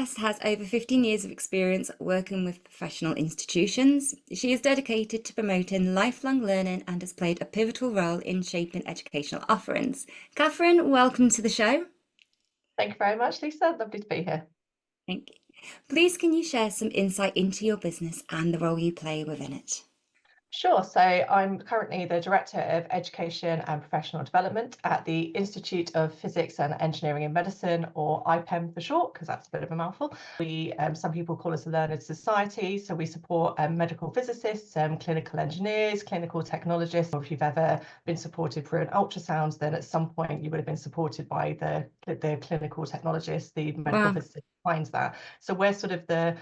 guest has over 15 years of experience working with professional institutions. She is dedicated to promoting lifelong learning and has played a pivotal role in shaping educational offerings. Katherine, welcome to the show. Thank you very much, Lisa. Lovely to be here. Thank you. Please, can you share some insight into your business and the role you play within it? Sure. So I'm currently the Director of Education and Professional Development at the Institute of Physics and Engineering and Medicine, or IPEM for short, because that's a bit of a mouthful. Some people call us a learned society, so we support medical physicists, clinical engineers, clinical technologists. Or if you've ever been supported through an ultrasound, then at some point you would have been supported by the clinical technologist, the medical physicist behind that. So we're sort of the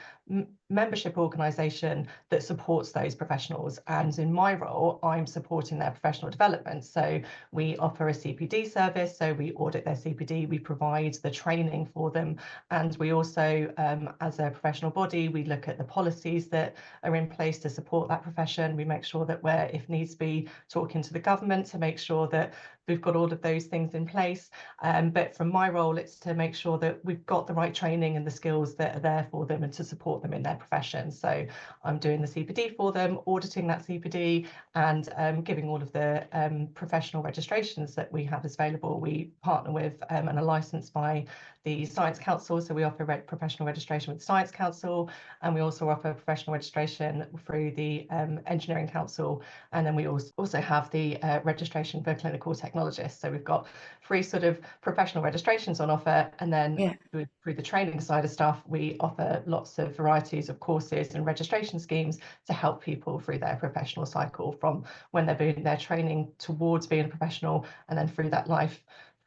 membership organisation that supports those professionals, and in my role I'm supporting their professional development. So we offer a CPD service, so we audit their CPD, we provide the training for them, and we also as a professional body, we look at the policies that are in place to support that profession. We make sure that we're, if needs be, talking to the government to make sure that we've got all of those things in place. But from my role, it's to make sure that we've got the right training and the skills that are there for them and to support them in their profession. So I'm doing the CPD for them, auditing that CPD, and giving all of the professional registrations that we have available. We partner with and are licensed by the Science Council, so we offer professional registration with the Science Council, and we also offer professional registration through the Engineering Council, and then we also have the registration for clinical technologists. So we've got 3 sort of professional registrations on offer, and then through the training side of stuff, we offer lots of varieties of courses and registration schemes to help people through their professional cycle, from when they're doing their training towards being a professional, and then through that life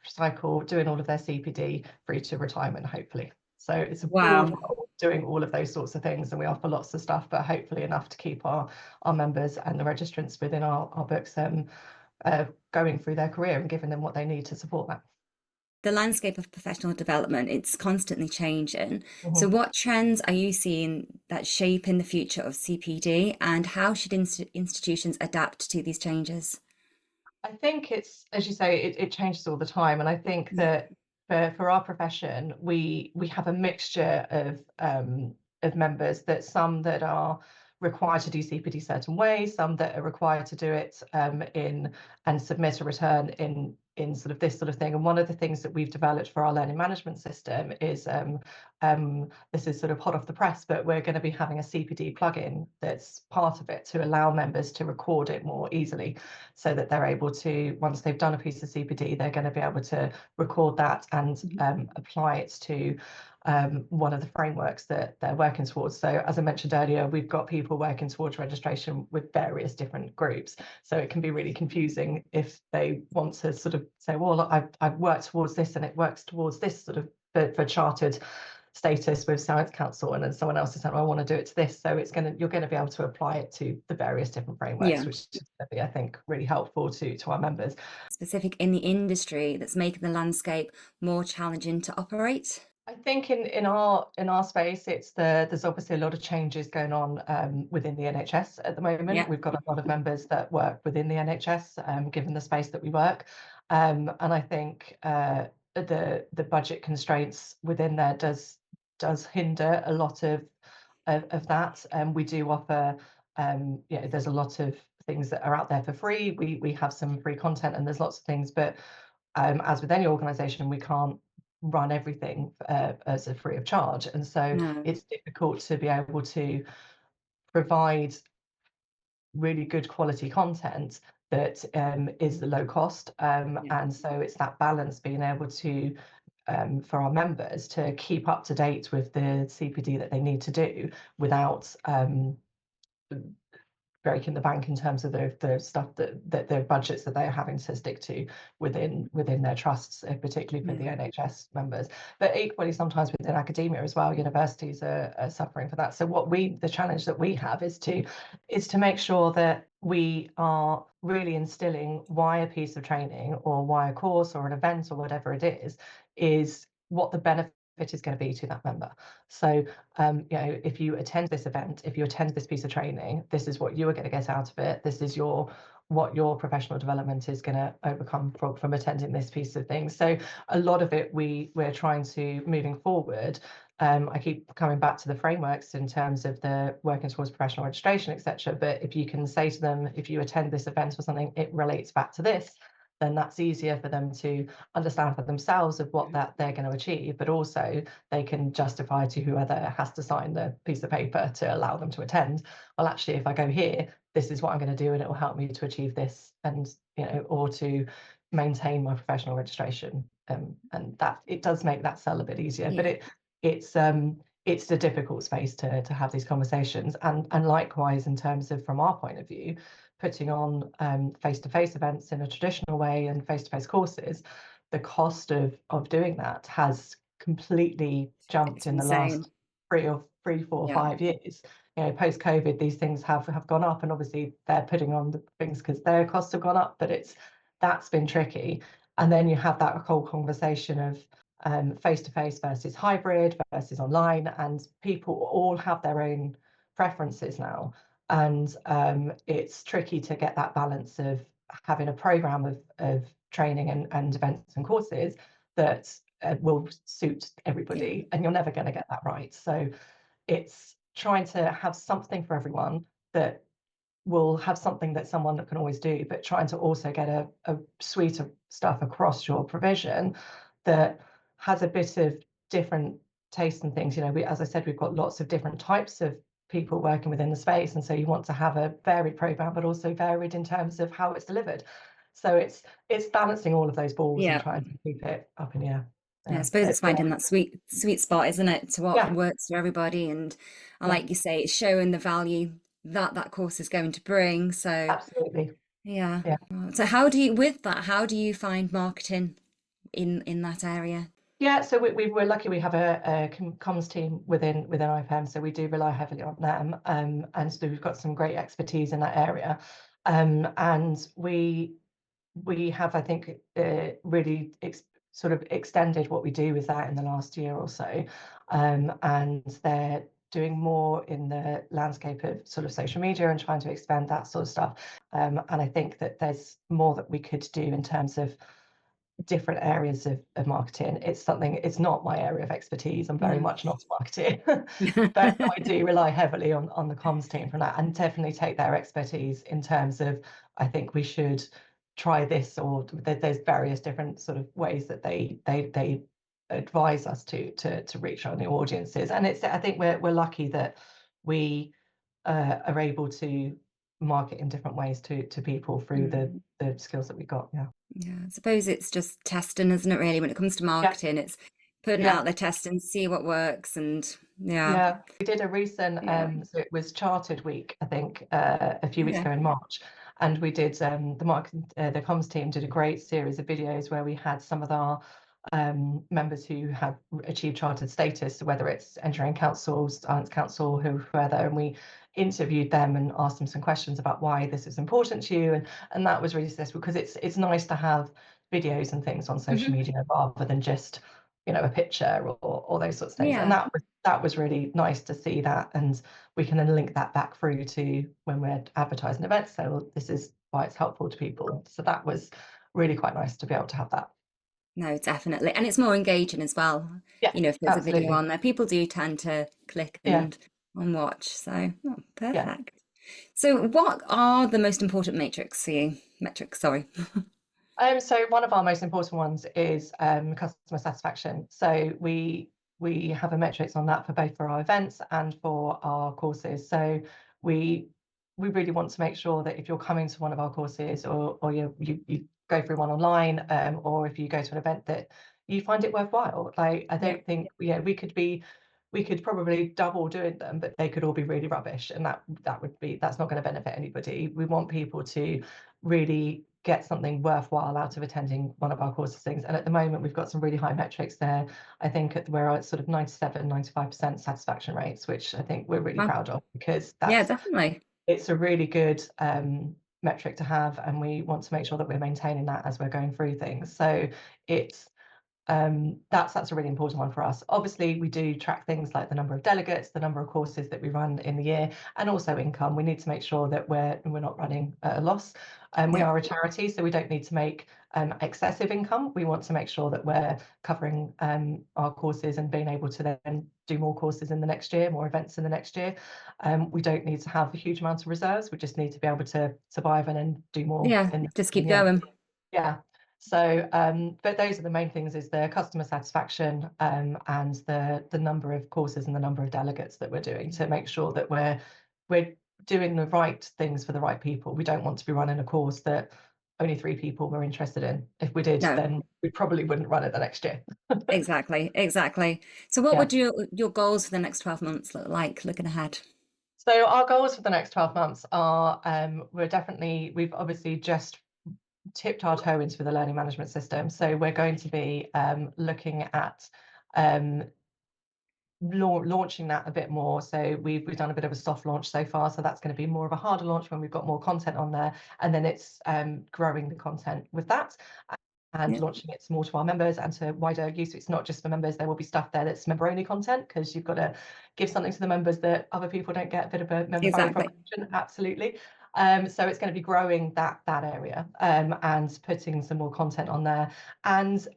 cycle, doing all of their CPD through to retirement, hopefully. So it's a broad role doing all of those sorts of things, and we offer lots of stuff, but hopefully enough to keep our members and the registrants within our books going through their career and giving them what they need to support that. The landscape of professional development, it's constantly changing. So what trends are you seeing that shape in the future of CPD, and how should institutions adapt to these changes? I think it's, as you say, it changes all the time. And I think that for our profession, we have a mixture of members, that some that are required to do CPD certain ways, some that are required to do it in and submit a return in sort of this sort of thing. And one of the things that we've developed for our learning management system is this is sort of hot off the press, but we're going to be having a CPD plugin that's part of it to allow members to record it more easily, so that they're able to, once they've done a piece of CPD, they're going to be able to record that and apply it to one of the frameworks that they're working towards. So as I mentioned earlier, we've got people working towards registration with various different groups. So it can be really confusing if they want to sort of say, well, I've worked towards this and it works towards this sort of for chartered status with Science Council, and then someone else is saying, oh, I want to do it to this. So you're going to be able to apply it to the various different frameworks, which is going to be, I think, really helpful to our members. Specific in the industry that's making the landscape more challenging to operate? I think in our space, there's obviously a lot of changes going on within the NHS at the moment. We've got a lot of members that work within the NHS, given the space that we work, and I think the budget constraints within there does hinder a lot of that. We do offer, there's a lot of things that are out there for free. We have some free content, and there's lots of things, but as with any organisation, we can't run everything as a free of charge, and so it's difficult to be able to provide really good quality content that is low cost, and so it's that balance, being able to for our members to keep up to date with the CPD that they need to do without breaking the bank in terms of the stuff that their budgets that they're having to stick to within their trusts, particularly for the NHS members. But equally, sometimes within academia as well, universities are suffering for that. So the challenge that we have is to make sure that we are really instilling why a piece of training or why a course or an event or whatever it is what the benefit is going to be to that member. So if you attend this event, if you attend this piece of training, this is what you are going to get out of it. This is your what your professional development is going to overcome from attending this piece of things. So a lot of it we're trying to, moving forward, I keep coming back to the frameworks in terms of the working towards professional registration, etc. But if you can say to them, if you attend this event or something, it relates back to this, then that's easier for them to understand for themselves of what that they're going to achieve, but also they can justify to whoever has to sign the piece of paper to allow them to attend. Well, actually, if I go here, this is what I'm going to do, and it will help me to achieve this, and or to maintain my professional registration. And that it does make that sell a bit easier, but Yeah. it's a difficult space to have these conversations, and likewise in terms of, from our point of view, putting on face-to-face events in a traditional way and face-to-face courses, the cost of doing that has completely jumped It's in the insane. last 4 or Yeah. 5 years. Post COVID, these things have gone up, and obviously they're putting on the things because their costs have gone up, but that's been tricky. And then you have that whole conversation of face-to-face versus hybrid versus online, and people all have their own preferences now. And it's tricky to get that balance of having a program of training and events and courses that will suit Yeah. everybody, and you're never going to get that right. So it's trying to have something for everyone that will have something that someone can always do, but trying to also get a suite of stuff across your provision that has a bit of different taste and things. As I said, we've got lots of different types of people working within the space, and so you want to have a varied program, but also varied in terms of how it's delivered. So it's balancing all of those balls and Yeah. trying to keep it up in the air. Yeah, I Yeah, suppose it's finding that sweet spot, isn't it, to what yeah, works for everybody. And yeah, like you say, it's showing the value that that course is going to bring. So absolutely. yeah. Yeah. So with that, how do you find marketing in that area? Yeah, so we're lucky we have a comms team within IPM, so we do rely heavily on them, and so we've got some great expertise in that area, and we have, I think, really sort of extended what we do with that in the last year or so, and they're doing more in the landscape of sort of social media and trying to expand that sort of stuff, and I think that there's more that we could do in terms of different areas of marketing. It's not my area of expertise. I'm very No. much not a marketer, but I do rely heavily on the comms team from that, and definitely take their expertise in terms of, I think we should try this, or there's various different sort of ways that they advise us to reach our new audiences. And I think we're lucky that we are able to market in different ways to people through Mm. the skills that we got. Yeah. Yeah, I suppose it's just testing, isn't it, really? When it comes to Yeah. marketing, it's putting it Yeah. out there, testing, see what works, and yeah. Yeah, we did a recent, Yeah. so it was Chartered Week, I think, a few weeks Okay. ago in March, and we did the comms team did a great series of videos where we had some of our members who have achieved chartered status, so whether it's engineering councils, science council, whoever, and we interviewed them and asked them some questions about why this is important to you, and that was really successful, because it's nice to have videos and things on social Hmm. media rather than just a picture or those sorts of things, and Yeah. that was really nice to see that, and we can then link that back through to when we're advertising events. So, well, this is why it's helpful to people. So that was really quite nice to be able to have that. No, definitely. And it's more engaging as well. Yeah, If there's a video absolutely. on there, people do tend to click Yeah, and watch. So, oh, yeah. perfect. So, what are the most important metrics for you? Metrics, sorry. So one of our most important ones is customer satisfaction. So we have a metrics on that for both for our events and for our courses. So we we really want to make sure that if you're coming to one of our courses, or you go through one online, or if you go to an event, that you find it worthwhile. Like, I Yeah. don't think, we could probably double doing them, but they could all be really rubbish, and that's not going to benefit anybody. We want people to really get something worthwhile out of attending one of our courses things. And at the moment, we've got some really high metrics there. I think we're at sort of 97-95% satisfaction rates, which I think we're really Well, proud of, because yeah, definitely. it's a really good metric to have, and we want to make sure that we're maintaining that as we're going through things. So it's That's a really important one for us. Obviously, we do track things like the number of delegates, the number of courses that we run in the year, and also income. We need to make sure that we're not running at a loss. We Yeah. are a charity, so we don't need to make excessive income. We want to make sure that we're covering our courses and being able to then do more courses in the next year, more events in the next year. We don't need to have a huge amount of reserves. We just need to be able to survive and then do more Yeah. in Just keep the end. going. Yeah. So, but those are the main things: is the customer satisfaction, and the number of courses and the number of delegates that we're doing to make sure that we're doing the right things for the right people. We don't want to be running a course that only 3 people were interested in. If we did, No, then we probably wouldn't run it the next year. exactly, exactly. So what Yeah. would your goals for the next 12 months look like looking ahead? So our goals for the next 12 months are, we've obviously just tipped our toe into the learning management system. So we're going to be looking at um, launching that a bit more. So we've done a bit of a soft launch so far. So that's going to be more of a harder launch when we've got more content on there, and then it's growing the content with that and Yeah. launching it more to our members and to wider use. It's not just for members. There will be stuff there that's member only content, because you've got to give something to the members that other people don't get. A bit of a member value Exactly. proposition, absolutely. So it's going to be growing that area, and putting some more content on there, and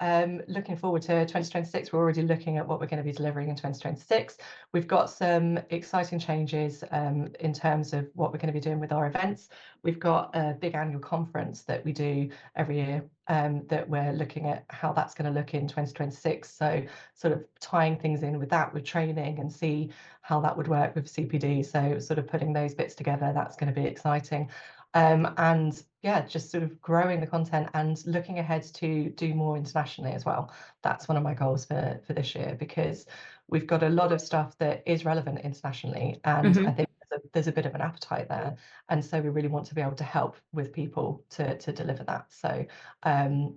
looking forward to 2026. We're already looking at what we're going to be delivering in 2026. We've got some exciting changes in terms of what we're going to be doing with our events. We've got a big annual conference that we do every year, that we're looking at how that's going to look in 2026. So sort of tying things in with that, with training, and see how that would work with CPD. So sort of putting those bits together, that's going to be exciting. And yeah, just sort of growing the content and looking ahead to do more internationally as well. That's one of my goals for this year, because we've got a lot of stuff that is relevant internationally, and I Hmm. think there's a bit of an appetite there, and so we really want to be able to help with people to deliver that. So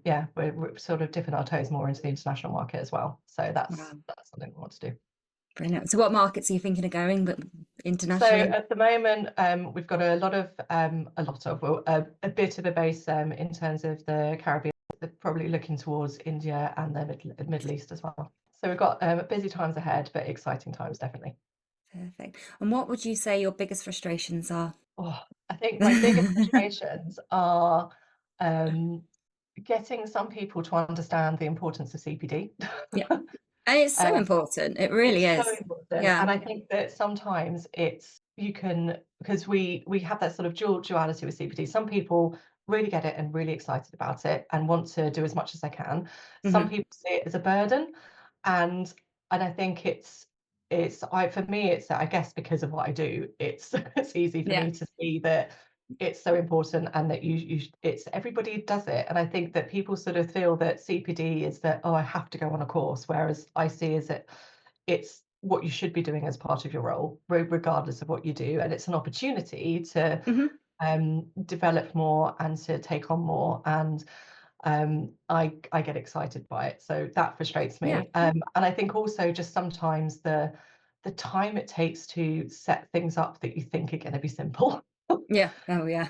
yeah, we're sort of dipping our toes more into the international market as well. So that's Wow. something we want to do. Brilliant. So what markets are you thinking of going, but So internationally? at the moment, we've got well, a bit of a base in terms of the Caribbean. They're probably looking towards India and the Middle East as well. So we've got busy times ahead, but exciting times, definitely. Perfect. And what would you say your biggest frustrations are? Oh, I think my biggest frustrations are um, getting some people to understand the importance of CPD. Yeah. And it's so Um, important. It really It's so is. important, Yeah. and I think that sometimes you can, because we have that sort of duality with CPD. Some people really get it and really excited about it and want to do as much as they can. Some Hmm. people see it as a burden, and I think for me, it's, I guess, because of what I do, it's it's easy for Yeah. me to see that it's so important, and that it's everybody does it. And I think that people sort of feel that CPD is that, oh, I have to go on a course, whereas I see is that it's what you should be doing as part of your role, regardless of what you do, and it's an opportunity to Hmm. develop more and to take on more. And I get excited by it, so that frustrates Yeah. me. And I think also just sometimes the time it takes to set things up that you think are going to be simple. Yeah. Oh, yeah.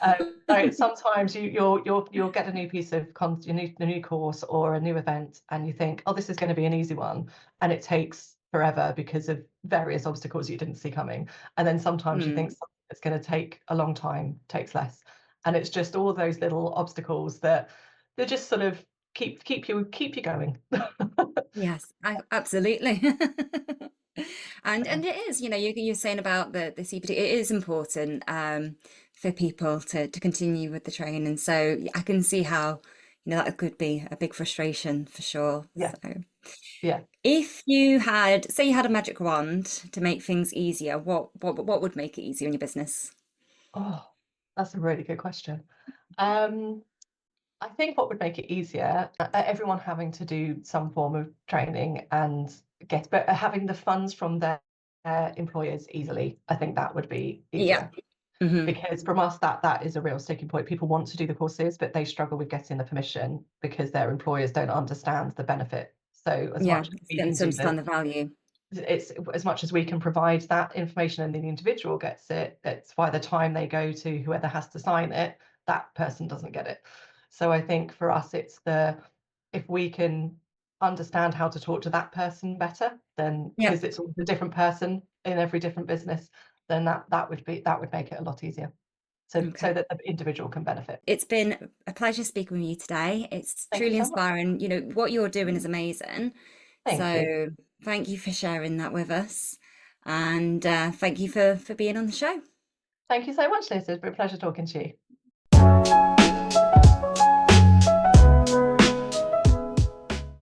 Right, sometimes you'll get a new piece of a new course or a new event, and you think, oh, this is going to be an easy one, and it takes forever because of various obstacles you didn't see coming. And then sometimes you think Mm. something that's going to take a long time takes less, and it's just all those little obstacles that they just sort of keep you going. Yes, absolutely. And it is, you're saying about the CPD, it is important for people to continue with the training. So I can see how, that could be a big frustration for sure. Yeah, So yeah. if you had, say you had a magic wand to make things easier, what would make it easier in your business? Oh, that's a really good question. Um, I think what would make it easier, everyone having to do some form of training and but having the funds from their employers easily. I think that would be Yeah. easier, Hmm. because from us, that is a real sticking point. People want to do the courses, but they struggle with getting the permission because their employers don't understand the benefit. So as Yeah, much as it's we getting can to do understand the value. it's as much as we can provide that information and the individual gets it, it's by the time they go to whoever has to sign it, that person doesn't get it. So I think for us, it's if we can understand how to talk to that person better, then Yeah. because it's always a different person in every different business, then that would make it a lot easier. So Okay. that the individual can benefit. It's been a pleasure speaking with you today. It's Thank you truly so much. inspiring. You know, what you're doing is amazing. Thank you. So thank you for sharing that with us. And thank you for being on the show. Thank you so much, Liz. It's been a pleasure talking to you.